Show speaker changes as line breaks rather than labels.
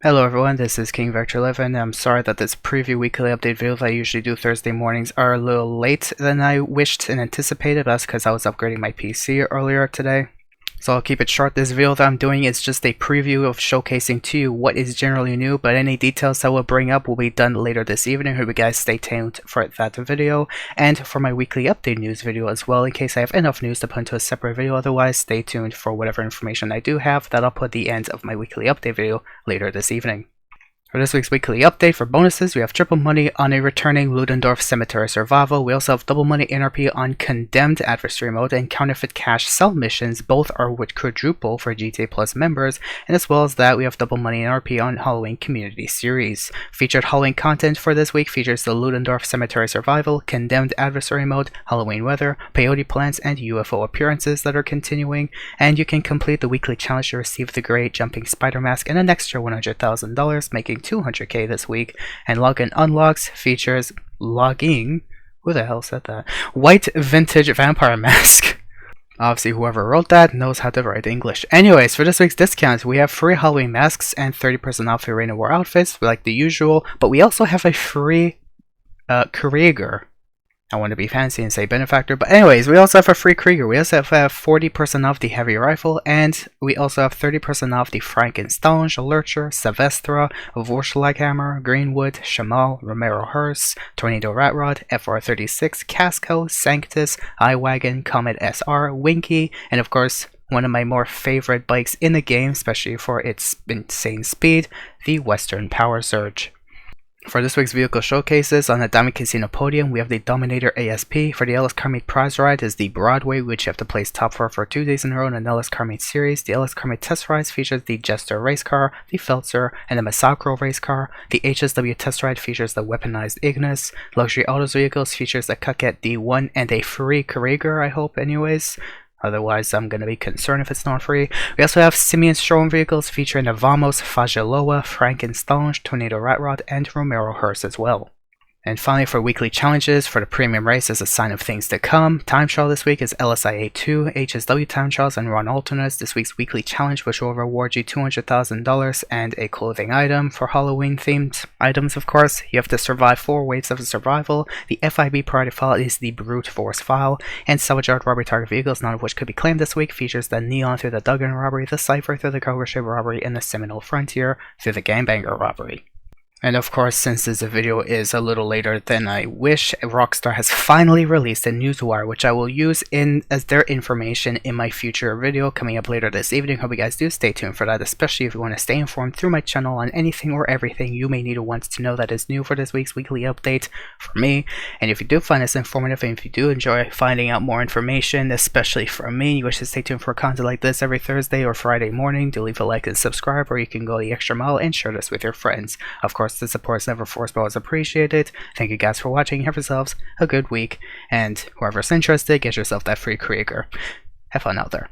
Hello everyone, this is King Vector 11. I'm sorry that this preview weekly update video that I usually do Thursday mornings are a little late than I wished and anticipated. That's because I was upgrading my PC earlier today. So I'll keep it short. This video that I'm doing is just a preview of showcasing to you what is generally new, but any details that we'll bring up will be done later this evening. Hope you guys stay tuned for that video and for my weekly update news video as well, in case I have enough news to put into a separate video. Otherwise, stay tuned for whatever information I do have that I'll put at the end of my weekly update video later this evening. For this week's weekly update, for bonuses, we have triple money on a returning Ludendorff Cemetery Survival. We also have double money NRP on Condemned Adversary Mode and Counterfeit Cash Sell Missions. Both are with quadruple for GTA Plus members. And as well as that, we have double money NRP on Halloween Community Series. Featured Halloween content for this week features the Ludendorff Cemetery Survival, Condemned Adversary Mode, Halloween Weather, Peyote Plants, and UFO appearances that are continuing. And you can complete the weekly challenge to receive the Great Jumping Spider Mask and an extra $100,000, making $200K this week. And Login Unlocks features logging, who the hell said that? White Vintage Vampire Mask. Obviously whoever wrote that knows how to write English. Anyways, for this week's discounts, we have free Halloween masks and 30% off your Rain of War outfits like the usual, but we also have a free Krieger. I want to be fancy and say benefactor, but anyways, we also have a free Krieger. We also have 40% off the heavy rifle, and we also have 30% off the Frankenstein, Lurcher, Silvestra, Vorschlaghammer, Greenwood, Shamal, Romero Hearst, Tornado Rat Rod, FR36, Casco, Sanctus, iWagon, Comet SR, Winky, and of course, one of my more favorite bikes in the game, especially for its insane speed, the Western Power Surge. For this week's vehicle showcases, on the Diamond Casino podium, we have the Dominator ASP. For the LS Carmate prize ride is the Broadway, which you have to place top 4 for 2 days in a row in an LS Carmate series. The LS Carmate test rides features the Jester race car, the Feltzer, and the Massacro race car. The HSW test ride features the weaponized Ignis. Luxury Autos vehicles features the Cucket D1 and a free Krieger, I hope anyways. Otherwise, I'm going to be concerned if it's not free. We also have Simeon's showroom vehicles featuring the Vamos, Fageloa, Frankenstein, Tornado Rat Rod, and Romero Hearst as well. And finally, for weekly challenges, for the premium race as a sign of things to come, time trial this week is LSIA 2, HSW time trials, and run alternates. This week's weekly challenge, which will reward you $200,000 and a clothing item for Halloween themed items, of course. You have to survive 4 waves of survival. The FIB priority file is the brute force file, and salvage art robbery target vehicles, none of which could be claimed this week, features the Neon through the Duggan robbery, the Cypher through the Cargo Ship robbery, and the Seminole Frontier through the Gangbanger robbery. And of course, since this video is a little later than I wish, Rockstar has finally released a newswire, which I will use as their information in my future video coming up later this evening. Hope you guys do stay tuned for that, especially if you want to stay informed through my channel on anything or everything you may need or want to know that is new for this week's weekly update for me. And if you do find this informative and if you do enjoy finding out more information, especially from me, you wish to stay tuned for content like this every Thursday or Friday morning, do leave a like and subscribe, or you can go the extra mile and share this with your friends. Of course, the support is never forced, but always appreciated. Thank you guys for watching. Have yourselves a good week, and whoever's interested, get yourself that free Krieger. Have fun out there.